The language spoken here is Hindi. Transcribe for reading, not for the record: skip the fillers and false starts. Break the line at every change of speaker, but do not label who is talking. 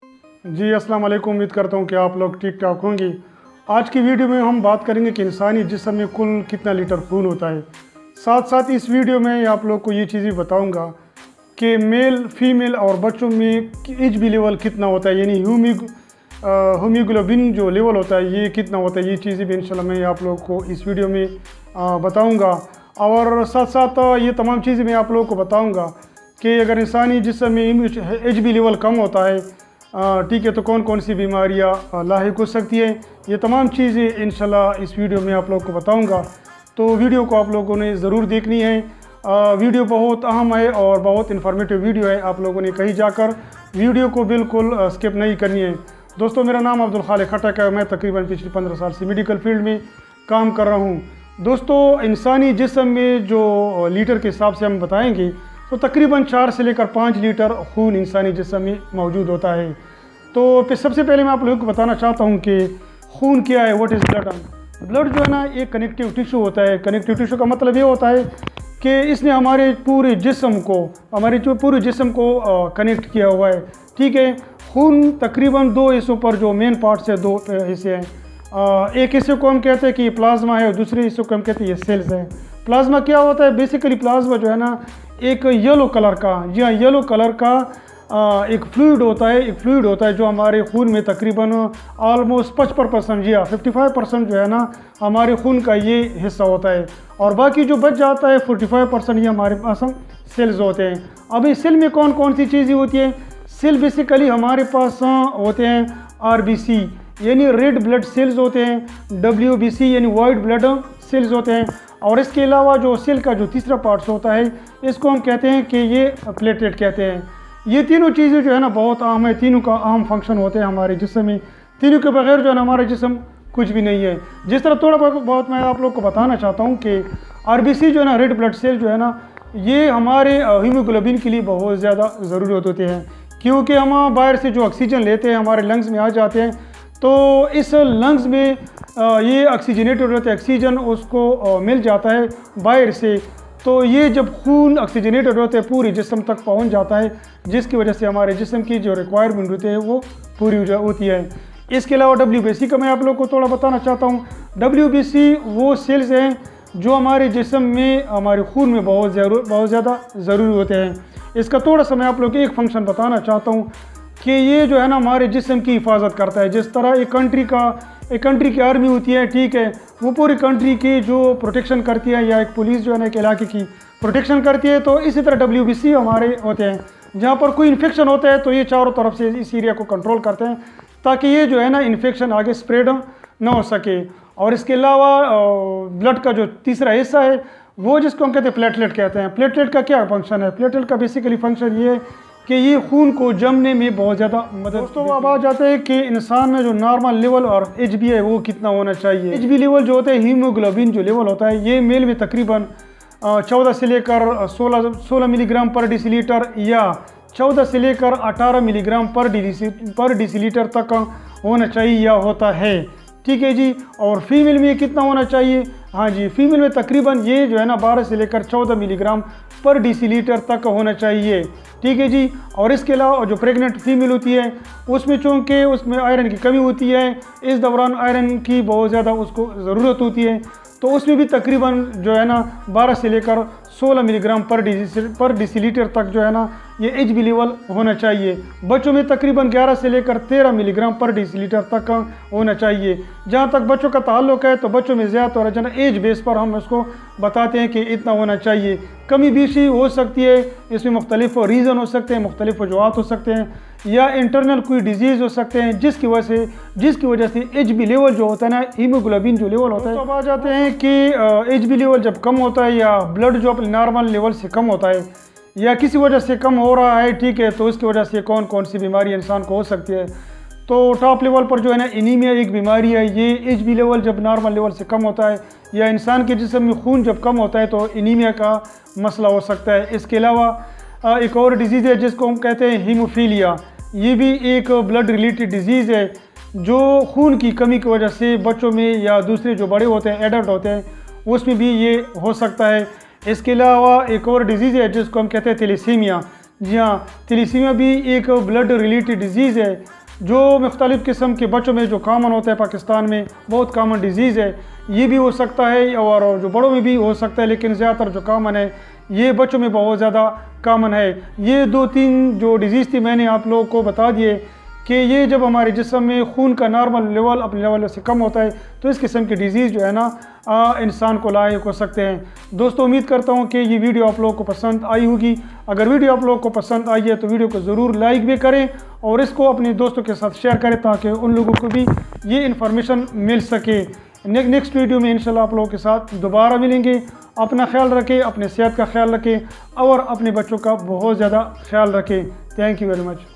जी अस्सलाम वालेकुम। उम्मीद करता हूँ कि आप लोग ठीक ठाक होंगे। आज की वीडियो में हम बात करेंगे कि इंसानी जिस्म में कुल कितना लीटर खून होता है। साथ साथ इस वीडियो में आप लोग को ये चीज़ें बताऊंगा कि मेल फीमेल और बच्चों में HB लेवल कितना होता है, यानी हीमोग्लोबिन जो लेवल होता है ये कितना होता है। ये चीज़ें भी इंशाल्लाह मैं आप लोग को इस वीडियो में बताऊँगा। और साथ साथ ये तमाम चीज़ें मैं आप लोग को बताऊँगा कि अगर इंसानी जिस्म में HB लेवल कम होता है, ठीक है, तो कौन कौन सी बीमारियां लाहिक हो सकती है। ये तमाम चीज़ें इंशाल्लाह इस वीडियो में आप लोग को बताऊंगा, तो वीडियो को आप लोगों ने ज़रूर देखनी है। वीडियो बहुत अहम है और बहुत इन्फॉर्मेटिव वीडियो है। आप लोगों ने कहीं जाकर वीडियो को बिल्कुल स्किप नहीं करनी है। दोस्तों, मेरा नाम अब्दुल खालिक खटक है। मैं तकरीबन पिछले 15 साल से मेडिकल फील्ड में काम कर रहा हूँ। दोस्तों, इंसानी जिस्म में जो लीटर के हिसाब से हम बताएँगे तो तकरीबन 4 से लेकर 5 लीटर खून इंसानी जिस्म में मौजूद होता है। तो सबसे पहले मैं आप लोगों को बताना चाहता हूँ कि खून क्या है, व्हाट इज़ ब्लड। ब्लड जो है ना, एक कनेक्टिव टिश्यू होता है। कनेक्टिव टिश्यू का मतलब ये होता है कि इसने हमारे पूरे जिस्म को कनेक्ट किया हुआ है। ठीक है, खून तकरीबन 2 हिस्सों पर, जो मेन पार्ट्स है 2 हिस्से हैं। एक हिस्से को हम कहते हैं कि प्लाज्मा है और दूसरे हिस्से को हम कहते हैं ये सेल्स हैं। प्लाज्मा क्या होता है? बेसिकली प्लाज्मा जो है ना, एक येलो कलर का, जी हाँ, येलो कलर का एक फ्लूइड होता है जो हमारे खून में तकरीबन ऑलमोस्ट 55%, जी हाँ 55% जो है ना हमारे खून का ये हिस्सा होता है। और बाकी जो बच जाता है 45% ये हमारे पास सेल्स होते हैं। अब इस सेल में कौन कौन सी चीज़ें होती हैं? सेल बेसिकली हमारे पास होते हैं RBC यानी रेड ब्लड सेल्स होते हैं, WBC यानी वाइट ब्लड सेल्स होते हैं, और इसके अलावा जो सेल का जो तीसरा पार्ट्स होता है इसको हम कहते हैं कि ये प्लेटलेट कहते हैं। ये तीनों चीज़ें जो है ना बहुत अहम है। तीनों का अहम फंक्शन होते हैं हमारे जिस्म में। तीनों के बगैर जो है ना हमारा जिस्म कुछ भी नहीं है। जिस तरह थोड़ा बहुत मैं आप लोग को बताना चाहता हूँ कि RBC जो है ना, रेड ब्लड सेल जो है ना, ये हमारे हीमोग्लोबिन के लिए बहुत ज़्यादा ज़रूरत होती है, क्योंकि हम बाहर से जो ऑक्सीजन लेते हैं हमारे लंग्स में आ जाते हैं, तो इस लंग्स में ये ऑक्सीजनेटेड रहते हैं, ऑक्सीजन उसको मिल जाता है बाहर से। तो ये जब खून ऑक्सीजनेटेड होते हैं पूरी जिस्म तक पहुंच जाता है, जिसकी वजह से हमारे जिस्म की जो रिक्वायरमेंट होती है वो पूरी होती है। इसके अलावा WBC का मैं आप लोग को थोड़ा बताना चाहता हूँ। WBC वो सेल्स हैं जो हमारे जिस्म में, हमारे खून में बहुत ज़्यादा ज़रूरी होते हैं। इसका थोड़ा सा मैं आप लोग को एक फंक्शन बताना चाहता हूँ कि ये जो है ना हमारे जिस्म की हिफाजत करता है। जिस तरह एक कंट्री की आर्मी होती है, ठीक है, वो पूरी कंट्री की जो प्रोटेक्शन करती है, या एक पुलिस जो है ना एक इलाके की प्रोटेक्शन करती है, तो इसी तरह WBC हमारे होते हैं। जहाँ पर कोई इन्फेक्शन होता है तो ये चारों तरफ से इस एरिया को कंट्रोल करते हैं ताकि ये जो है ना इन्फेक्शन आगे स्प्रेड ना हो सके। और इसके अलावा ब्लड का जो तीसरा हिस्सा है वो जिसको हम कहते हैं प्लेटलेट कहते हैं। प्लेटलेट का क्या फंक्शन है? प्लेटलेट का बेसिकली फंक्शन ये है कि ये खून को जमने में बहुत ज़्यादा मदद। दोस्तों, अब आ जाते हैं कि इंसान में जो नॉर्मल लेवल और HB है वो कितना होना चाहिए। HB लेवल जो होता है, हीमोग्लोबिन जो लेवल होता है, ये मेल में तकरीबन 14 से लेकर 16 मिलीग्राम पर डेसीलीटर या 14 से लेकर 18 मिलीग्राम पर डेसीलीटर तक होना चाहिए या होता है। ठीक है जी। और फीमेल में कितना होना चाहिए? हाँ जी, फीमेल में तकरीबन ये जो है ना 12 से लेकर 14 मिलीग्राम पर डेसीलीटर तक होना चाहिए। ठीक है जी। और इसके अलावा जो प्रेग्नेंट फीमेल होती है उसमें चूँकि उसमें आयरन की कमी होती है, इस दौरान आयरन की बहुत ज़्यादा उसको ज़रूरत होती है, तो उसमें भी तकरीबन जो है ना 12 से लेकर 16 मिलीग्राम पर डेसीलीटर तक जो है ना ये HB लेवल होना चाहिए। बच्चों में तकरीबन 11 से लेकर 13 मिलीग्राम पर डेसीलीटर तक होना चाहिए। जहाँ तक बच्चों का ताल्लुक है तो बच्चों में ज़्यादा जो है एज बेस पर हम उसको बताते हैं कि इतना होना चाहिए। कमी बेशी हो सकती है, इसमें मुख्तलिफ रीज़न हो सकते हैं, मुख्तलिफ वजूहात हो सकते हैं, या इंटरनल कोई डिजीज़ हो सकते हैं जिसकी वजह से HB लेवल जो होता है ना, हीमोग्लोबिन जो लेवल होता है। तो अब आ जाते हैं कि HB लेवल जब कम होता है या ब्लड जो अपने नॉर्मल लेवल से कम होता है या किसी वजह से कम हो रहा है, ठीक है, तो इसकी वजह से कौन कौन सी बीमारी इंसान को हो सकती है। तो टॉप लेवल पर जो है ना एनीमिया एक बीमारी है। ये HB लेवल जब नॉर्मल लेवल से कम होता है या इंसान के जिस्म में खून जब कम होता है तो एनीमिया का मसला हो सकता है। इसके अलावा एक और डिजीज़ है जिसको हम कहते हैं हीमोफीलिया। ये भी एक ब्लड रिलेटेड डिजीज़ है जो खून की कमी की वजह से बच्चों में या दूसरे जो बड़े होते हैं, एडल्ट होते हैं, उसमें भी ये हो सकता है। इसके अलावा एक और डिजीज़ है जिसको हम कहते हैं थैलेसीमिया। जी हाँ, थैलेसीमिया भी एक ब्लड रिलेटेड डिजीज़ है जो मुख्तलिफ़ किस्म के बच्चों में जो कॉमन होता है, पाकिस्तान में बहुत कॉमन डिजीज़ है। ये भी हो सकता है और जो बड़ों में भी हो सकता है, लेकिन ज़्यादातर जो कॉमन है ये बच्चों में बहुत ज़्यादा कॉमन है। ये 2-3 जो डिजीज़ थी मैंने आप लोगों को बता दिए कि ये जब हमारे जिस्म में खून का नॉर्मल लेवल अपने लेवल से कम होता है तो इस किस्म की डिजीज़ जो है ना इंसान को लायक हो सकते हैं। दोस्तों, उम्मीद करता हूँ कि ये वीडियो आप लोगों को पसंद आई होगी। अगर वीडियो आप लोगों को पसंद आई है तो वीडियो को ज़रूर लाइक भी करें और इसको अपने दोस्तों के साथ शेयर करें ताकि उन लोगों को भी ये इन्फॉर्मेशन मिल सके। नेक्स्ट वीडियो में इंशाल्लाह आप लोगों के साथ दोबारा मिलेंगे। अपना ख्याल रखें, अपने सेहत का ख्याल रखें और अपने बच्चों का बहुत ज़्यादा ख्याल रखें। Thank you very much.